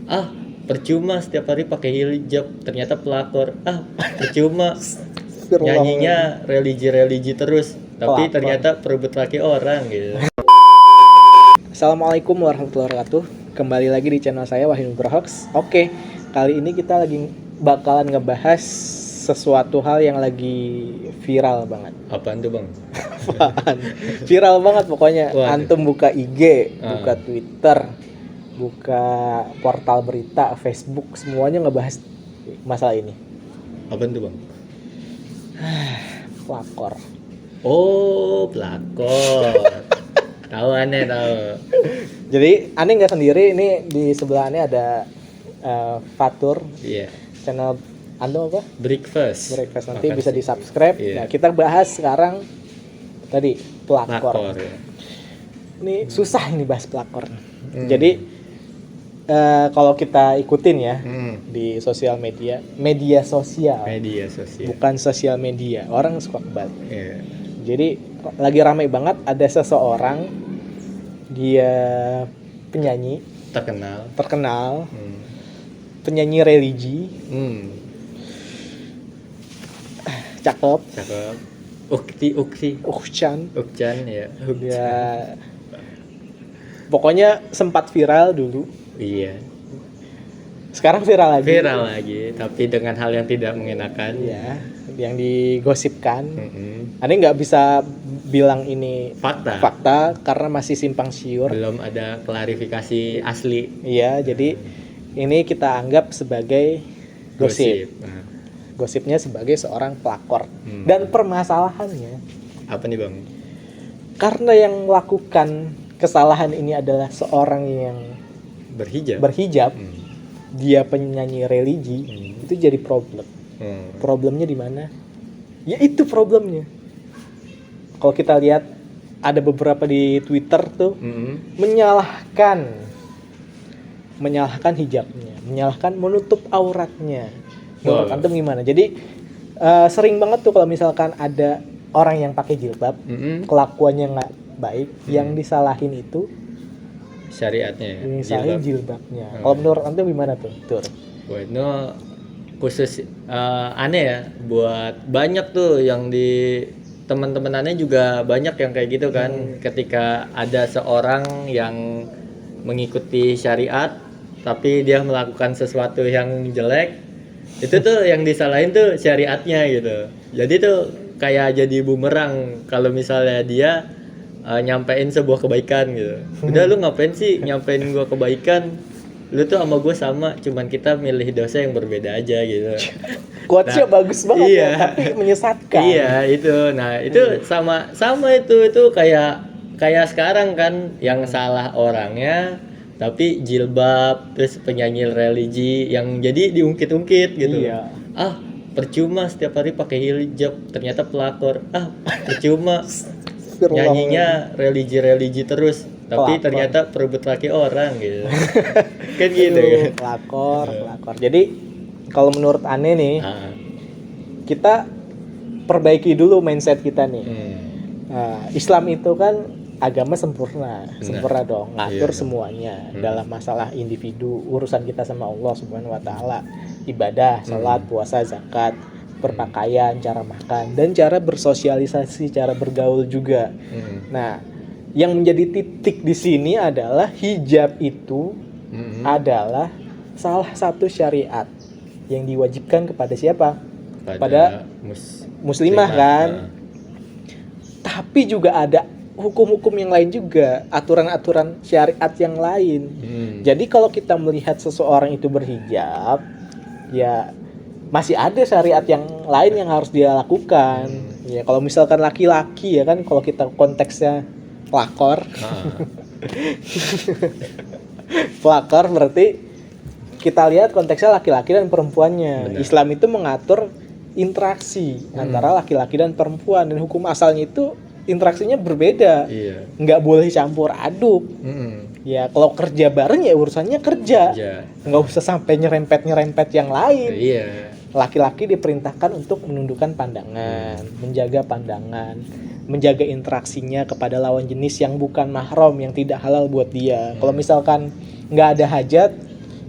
Ah, percuma setiap hari pakai hijab, ternyata pelakor. Ah, percuma nyanyinya religi-religi terus, tapi Pelakor. ternyata perebut laki orang gitu. Assalamualaikum warahmatullahi wabarakatuh. Kembali lagi di channel saya Wahyu Nugrohoks. Oke, kali ini kita lagi bakalan ngebahas sesuatu hal yang lagi viral banget. Apaan tuh, Bang? Viral banget pokoknya. Waduh. Antum buka IG, buka Twitter, buka portal berita, Facebook, semuanya ngebahas masalah ini. Apaan tuh, Bang? Pelakor. Oh, pelakor. Tahu aneh tahu. Jadi aneh nggak sendiri, ini di sebelah aneh ada Fatur, Iya. channel Antum apa? Breakfast. Nanti Makan bisa sih. di subscribe. Iya. Nah, kita bahas sekarang tadi pelakor. Pelakor. Ya. Ini susah ini bahas pelakor. Jadi kalau kita ikutin ya di sosial media sosial, Media sosial. bukan sosial media. Orang suka kebal. Iya. Jadi lagi ramai banget ada seseorang, dia penyanyi terkenal, penyanyi religi, cakep, Ukchan. Ya. Dia pokoknya sempat viral dulu. Iya. Sekarang viral lagi. Viral lagi, tapi dengan hal yang tidak mengenakan. Iya, yang digosipkan. Mm-mm. Aneh nggak bisa bilang ini Fakta. karena masih simpang siur. Belum ada klarifikasi asli. Iya, jadi ini kita anggap sebagai gosip. Nah, Gosipnya sebagai seorang pelakor. Dan permasalahannya, apa nih, Bang? karena yang melakukan kesalahan ini adalah seorang yang berhijab, dia penyanyi religi, itu jadi problem. Problemnya di mana? Ya itu problemnya. Kalau kita lihat ada beberapa di Twitter tuh menyalahkan hijabnya, menyalahkan menutup auratnya. Menurut antum gimana? Jadi sering banget tuh kalau misalkan ada orang yang pakai jilbab, kelakuannya nggak baik, yang disalahin itu Syariatnya. disalahin jilbabnya. Kalau menurut antum gimana tuh? Tur. Wah, itu khusus aneh ya, buat banyak tuh yang di teman-teman aneh juga banyak yang kayak gitu kan. Ketika ada seorang yang mengikuti syariat tapi dia melakukan sesuatu yang jelek, itu tuh yang disalahin tuh syariatnya gitu. Jadi tuh kayak jadi bumerang kalau misalnya dia nyampein sebuah kebaikan gitu. Udah lu ngapain sih nyampein gua kebaikan? Lu tuh sama gue sama, cuman kita milih dosa yang berbeda aja gitu. Quotes-nya bagus banget iya. ya, tapi menyesatkan. Iya, itu. Nah, itu sama itu kayak sekarang kan yang salah orangnya tapi jilbab, terus penyanyi religi yang jadi diungkit-ungkit gitu. Iya. Ah, percuma setiap hari pakai hijab, ternyata pelakor. Ah, percuma nyanyinya religi-religi terus, tapi Pelakor. ternyata perebut laki orang gitu. Kan gitu kan. Pelakor. Jadi kalau menurut aneh nih, kita perbaiki dulu mindset kita nih. Islam itu kan agama sempurna dong, ngatur semuanya dalam masalah individu, urusan kita sama Allah Subhanahu wa taala, ibadah, salat, puasa, zakat, berpakaian, cara makan, dan cara bersosialisasi, cara bergaul juga. Nah, yang menjadi titik di sini adalah hijab itu adalah salah satu syariat yang diwajibkan kepada siapa? Pada muslimah kan. Tapi juga ada hukum-hukum yang lain juga, aturan-aturan syariat yang lain. Jadi kalau kita melihat seseorang itu berhijab, ya masih ada syariat yang lain yang harus dia lakukan. Ya kalau misalkan laki-laki ya kan, kalau kita konteksnya pelakor. Pelakor berarti kita lihat konteksnya laki-laki dan perempuannya. Benar. Islam itu mengatur interaksi antara laki-laki dan perempuan, dan hukum asalnya itu interaksinya berbeda. Iya. Nggak boleh campur aduk. Ya kalau kerja bareng ya urusannya kerja. Nggak usah sampai nyerempet yang lain. Iya. Laki-laki diperintahkan untuk menundukkan pandangan, menjaga pandangan, menjaga interaksinya kepada lawan jenis yang bukan mahram, yang tidak halal buat dia. Kalau misalkan nggak ada hajat,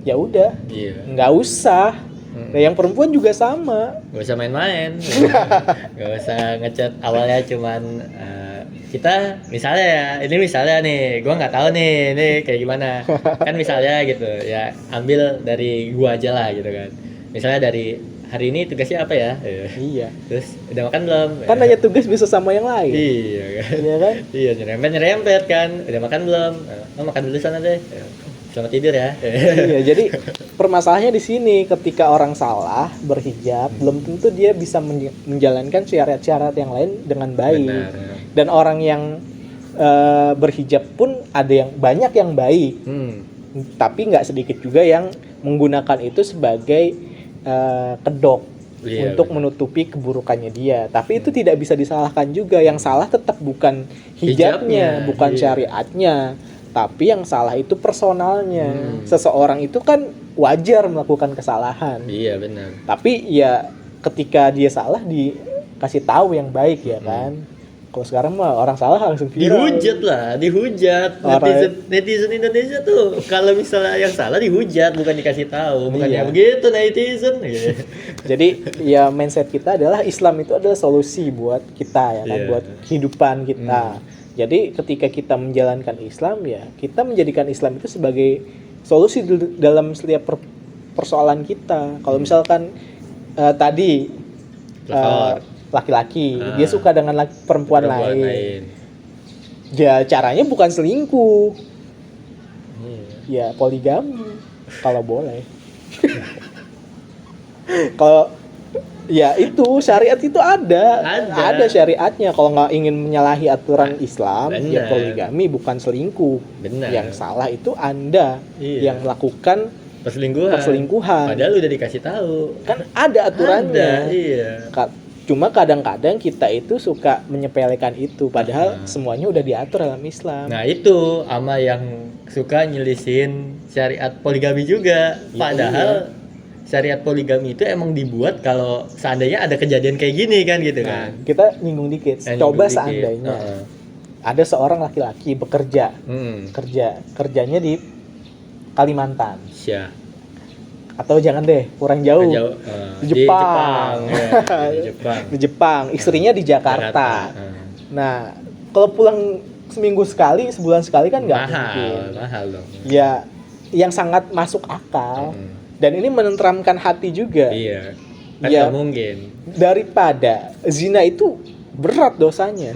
ya udah, Iya. nggak usah. Nah, yang perempuan juga sama. Gak usah main-main. Gak usah ngechat awalnya cuman kita misalnya ya, ini misalnya nih, gua nggak tahu nih ini kayak gimana. Kan misalnya gitu ya, ambil dari gua aja lah gitu kan. Misalnya dari hari ini tugasnya apa ya? Iya. Terus udah makan belum? Kan nanya tugas bisa sama yang lain. Iya kan. Iya kan? Iya, nyerempet kan. Udah makan belum? Oh, makan dulu sana deh. Selamat tidur ya. Iya, jadi permasalahannya di sini ketika orang salah berhijab, belum tentu dia bisa menjalankan syariat-syariat yang lain dengan baik. Benar, ya. Dan orang yang berhijab pun ada yang banyak yang baik, tapi nggak sedikit juga yang menggunakan itu sebagai kedok untuk menutupi keburukannya dia. Tapi itu tidak bisa disalahkan juga. Yang salah tetap bukan hijabnya, bukan syariatnya. Tapi yang salah itu personalnya. Seseorang itu kan wajar melakukan kesalahan. Iya benar. Tapi ya ketika dia salah dikasih tahu yang baik ya kan. Kalau sekarang mah orang salah langsung viral. Dihujat. Netizen Indonesia tuh kalau misalnya yang salah dihujat, bukan dikasih tahu, bukannya begitu netizen. Jadi ya mindset kita adalah Islam itu adalah solusi buat kita ya kan, buat kehidupan kita. Jadi ketika kita menjalankan Islam ya, kita menjadikan Islam itu sebagai solusi dalam setiap persoalan kita. Kalau misalkan tadi laki-laki dia suka dengan perempuan lain. Ya caranya bukan selingkuh. Ya poligami kalau boleh. Kalau ya itu syariat itu ada syariatnya. Kalau nggak ingin menyalahi aturan Islam, ya poligami bukan selingkuh. Benar. Yang salah itu Anda yang melakukan perselingkuhan. Padahal udah dikasih tahu. Kan ada aturannya. Iya. Cuma kadang-kadang kita itu suka menyepelekan itu, padahal semuanya udah diatur dalam Islam. Nah itu ama yang suka nyelisin syariat poligami juga. Padahal syariat poligami itu emang dibuat kalau seandainya ada kejadian kayak gini kan gitu kan. Kita nyinggung dikit. Coba seandainya ada seorang laki-laki bekerja, kerjanya di Kalimantan. Atau jangan deh, kurang jauh. Di Jepang. Di Jepang. Istrinya di Jakarta. Nah, kalau pulang seminggu sekali, sebulan sekali kan nggak mungkin. Mahal dong. Ya, yang sangat masuk akal. Dan ini menenteramkan hati juga. Iya. Kan nggak mungkin. Daripada zina itu berat dosanya.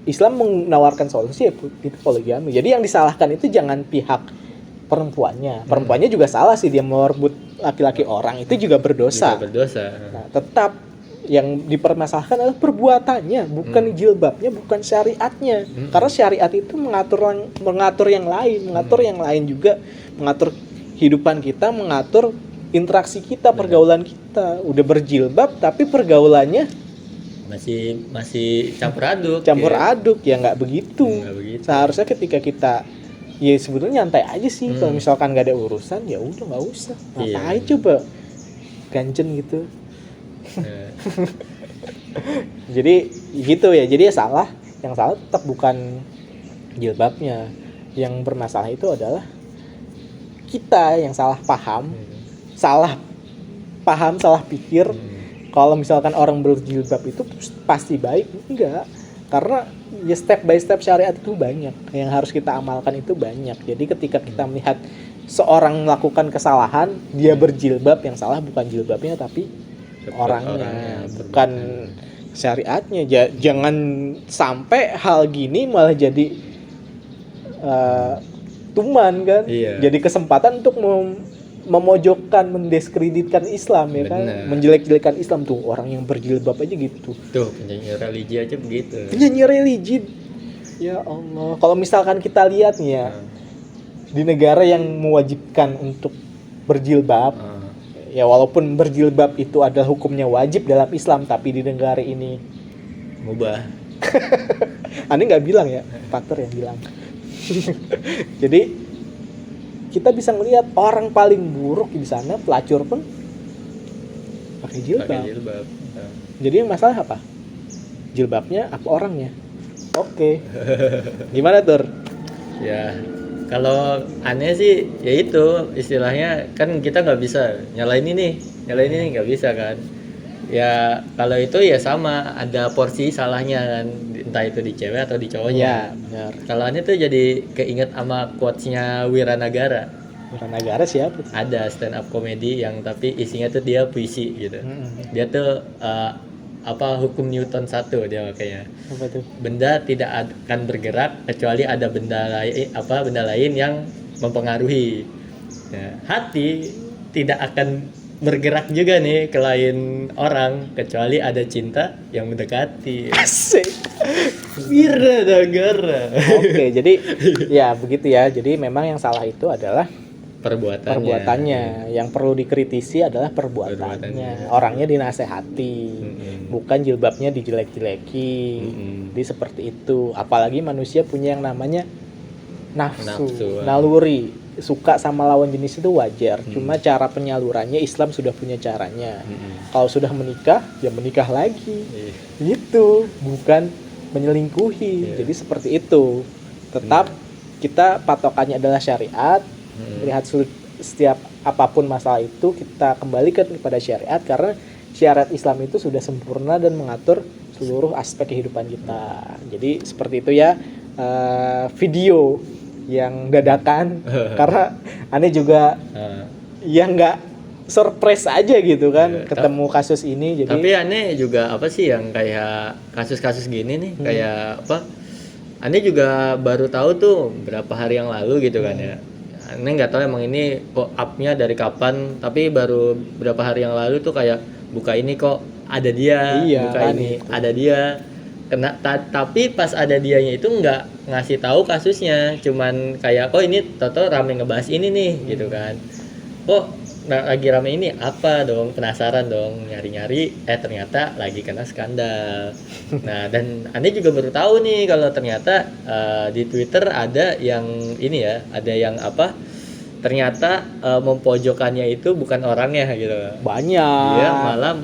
Islam menawarkan solusi itu poligami. Jadi yang disalahkan itu jangan pihak perempuannya. Perempuannya juga salah sih, dia merebut laki-laki orang itu juga berdosa. Nah, tetap yang dipermasalahkan adalah perbuatannya, bukan jilbabnya, bukan syariatnya. Karena syariat itu mengatur yang lain juga, mengatur kehidupan kita, mengatur interaksi kita, pergaulan kita. Udah berjilbab tapi pergaulannya masih campur aduk ya nggak begitu. Seharusnya ketika kita ya sebetulnya nyantai aja sih. Kalau misalkan nggak ada urusan ya udah nggak usah. Ngapain coba ganjen gitu. Jadi gitu ya. Jadi ya salah. Yang salah tetap bukan jilbabnya. Yang bermasalah itu adalah kita yang salah paham, salah pikir. Kalau misalkan orang berjilbab itu pasti baik, enggak. Karena ya step by step syariat itu banyak, yang harus kita amalkan itu banyak. Jadi ketika kita melihat seorang melakukan kesalahan, dia berjilbab, yang salah bukan jilbabnya tapi orangnya, bukan syariatnya. Jangan sampai hal gini malah jadi tuman kan. Jadi kesempatan untuk memojokkan, mendiskreditkan Islam ya kan. Menjelek-jelekan Islam tuh, orang yang berjilbab aja gitu. Tuh, penyanyi religi aja begitu. Penyanyi religi. Ya Allah, kalau misalkan kita lihat nih ya, di negara yang mewajibkan untuk berjilbab, ya walaupun berjilbab itu adalah hukumnya wajib dalam Islam, tapi di negara ini mubah. Aneh nggak bilang ya, Pater yang bilang. Jadi kita bisa ngelihat orang paling buruk di sana, pelacur pun pakai jilbab. Jadi yang masalah apa? Jilbabnya apa orangnya? Oke. Gimana Tur? Ya Kalau aneh sih ya itu istilahnya kan kita nggak bisa nyalain ini nggak bisa kan. Ya kalau itu ya sama ada porsi salahnya kan, entah itu di cewek atau di Iya, cowoknya. benar. Kalau aneh tuh jadi keinget sama quotes-nya Wiranagara. Negara siapa tuh? Ada stand up comedy yang tapi isinya tuh dia puisi gitu. Dia tuh apa hukum Newton 1 dia makanya. Apa tuh? Benda tidak akan bergerak kecuali ada benda lain yang mempengaruhi. Nah, hati tidak akan bergerak juga nih ke lain orang kecuali ada cinta yang mendekati. Asik. Wiranagara. Oke, jadi ya begitu ya. Jadi memang yang salah itu adalah perbuatannya. Yang perlu dikritisi adalah perbuatannya. Orangnya dinasehati, bukan jilbabnya dijelek-jeleki. Jadi seperti itu. Apalagi manusia punya yang namanya nafsu. Naluri. Suka sama lawan jenis itu wajar. Cuma cara penyalurannya Islam sudah punya caranya. Kalau sudah menikah, ya menikah lagi. Itu bukan menyelingkuhi. Jadi seperti itu. Tetap kita patokannya adalah syariat. Lihat setiap apapun masalah itu kita kembalikan kepada syariat karena syariat Islam itu sudah sempurna dan mengatur seluruh aspek kehidupan kita. Jadi seperti itu ya, video yang dadakan karena aneh juga yang nggak surprise aja gitu kan ketemu kasus ini. Jadi tapi aneh juga apa sih yang kayak kasus-kasus gini nih kayak apa? Aneh juga baru tahu tuh berapa hari yang lalu gitu kan ya. Aneh nggak tahu emang ini kok up-nya dari kapan, tapi baru berapa hari yang lalu tuh kayak buka ini kok ada dia, buka kan ini itu. Ada dia. Tapi pas ada dianya itu nggak ngasih tahu kasusnya, cuman kayak kok ini toto rame ngebahas ini nih gitu kan. Kok lagi rame ini apa dong, penasaran dong, nyari-nyari ternyata lagi kena skandal. Nah, dan Anda juga baru tahu nih kalau ternyata di Twitter ada yang ini ya, ada yang apa? Ternyata mempojokannya itu bukan orangnya gitu. Banyak. Dia malah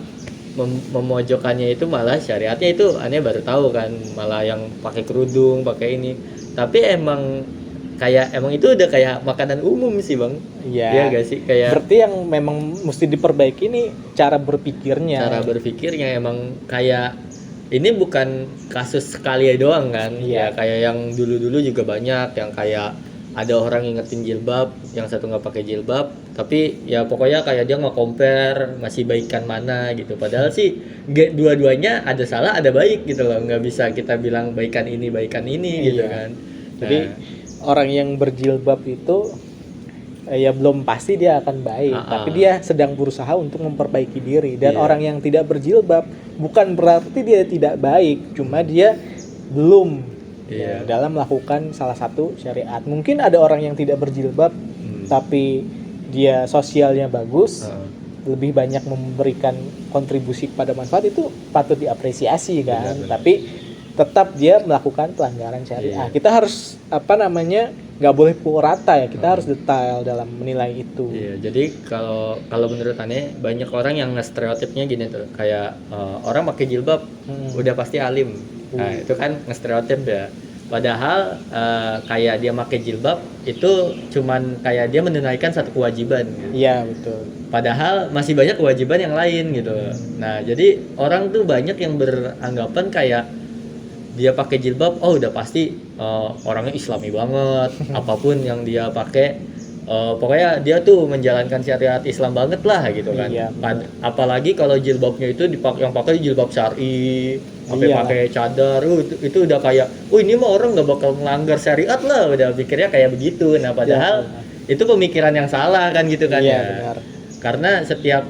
memojokannya itu malah syariatnya itu aneh baru tahu kan, malah yang pakai kerudung, pakai ini. Tapi emang itu udah kayak makanan umum sih bang. Iya gak sih kayak. Berarti yang memang mesti diperbaiki nih cara berpikirnya. Cara berpikirnya emang kayak ini bukan kasus sekali doang kan. Ya kayak yang dulu juga banyak yang kayak ada orang ingetin jilbab, yang satu nggak pakai jilbab, tapi ya pokoknya kayak dia nggak compare masih baikan mana gitu. Padahal sih dua-duanya ada salah ada baik gitu loh. Nggak bisa kita bilang baikan ini gitu kan. Jadi orang yang berjilbab itu ya belum pasti dia akan baik, tapi dia sedang berusaha untuk memperbaiki diri. Dan orang yang tidak berjilbab bukan berarti dia tidak baik, cuma dia belum dalam melakukan salah satu syariat. Mungkin ada orang yang tidak berjilbab tapi dia sosialnya bagus, lebih banyak memberikan kontribusi kepada manfaat, itu patut diapresiasi kan. Benar. Tapi tetap dia melakukan pelanggaran syariah. Kita harus nggak boleh pukul rata ya, kita harus detail dalam menilai itu. Jadi kalau menurut aneh banyak orang yang nge-stereotipnya gini tuh, kayak orang pakai jilbab udah pasti alim. Nah itu kan nge-stereotip ya. Padahal kayak dia pakai jilbab itu cuman kayak dia menunaikan satu kewajiban gitu. Iya betul. Padahal masih banyak kewajiban yang lain gitu. Nah jadi orang tuh banyak yang beranggapan kayak dia pakai jilbab, oh udah pasti orangnya Islami banget. Apapun yang dia pakai, pokoknya dia tuh menjalankan syariat Islam banget lah gitu kan. Apalagi kalau jilbabnya itu yang pakai jilbab syar'i, pakai cadar, itu udah kayak, ini mah orang nggak bakal melanggar syariat lah, udah pikirnya kayak begitu. Nah padahal itu pemikiran yang salah kan gitu kan ya. Benar. Karena setiap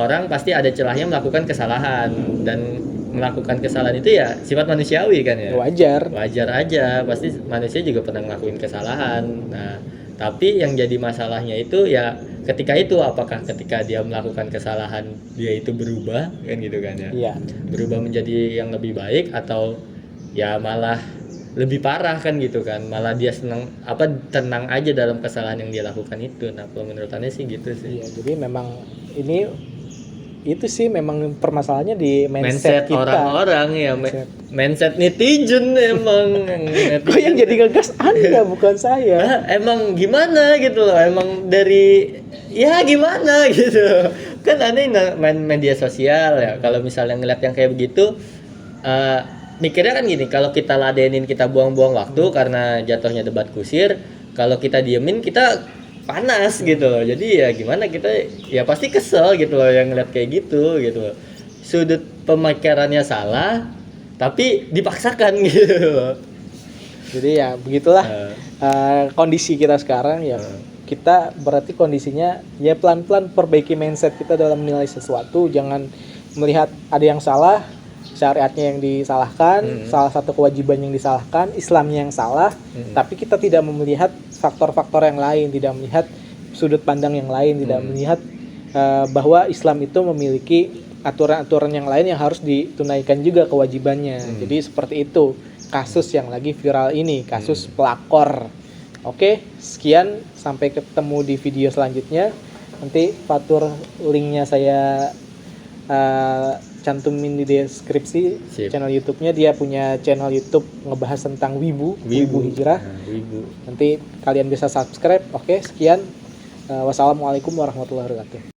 orang pasti ada celahnya melakukan kesalahan, dan melakukan kesalahan itu ya sifat manusiawi kan ya. Wajar aja, pasti manusia juga pernah ngelakuin kesalahan. Nah, tapi yang jadi masalahnya itu ya ketika itu, apakah ketika dia melakukan kesalahan dia itu berubah kan gitu kan ya. Berubah menjadi yang lebih baik, atau ya malah lebih parah kan gitu kan. Malah dia tenang aja dalam kesalahan yang dia lakukan itu. Nah, kalau menurut Anda sih gitu sih. Jadi memang ini itu sih memang permasalahannya di Mindset mindset kita. orang-orang ya, Mindset. mindset netizen emang. Kok yang jadi ngegas Anda bukan saya. Ah, emang gimana gitu loh, emang dari ya gimana gitu kan. Aneh main media sosial ya, kalau misalnya ngeliat yang kayak begitu mikirnya kan gini, kalau kita ladenin kita buang-buang waktu karena jatuhnya debat kusir, kalau kita diemin kita panas gitu loh. Jadi ya gimana, kita ya pasti kesel gitu loh yang ngeliat kayak gitu loh. Sudut pemikirannya salah tapi dipaksakan gitu loh. Jadi ya begitulah kondisi kita sekarang ya. Kita berarti kondisinya ya pelan-pelan perbaiki mindset kita dalam menilai sesuatu. Jangan melihat ada yang salah, syariatnya yang disalahkan, salah satu kewajiban yang disalahkan, Islamnya yang salah, tapi kita tidak melihat faktor-faktor yang lain, tidak melihat sudut pandang yang lain, tidak melihat bahwa Islam itu memiliki aturan-aturan yang lain yang harus ditunaikan juga kewajibannya. Jadi seperti itu kasus yang lagi viral ini, kasus pelakor. Oke, sekian, sampai ketemu di video selanjutnya. Nanti Fatur linknya saya cantumin di deskripsi. Sip. Channel YouTube-nya, dia punya channel YouTube ngebahas tentang wibu hijrah. Wibu. Nanti kalian bisa subscribe. Oke, sekian. Wassalamualaikum warahmatullahi wabarakatuh.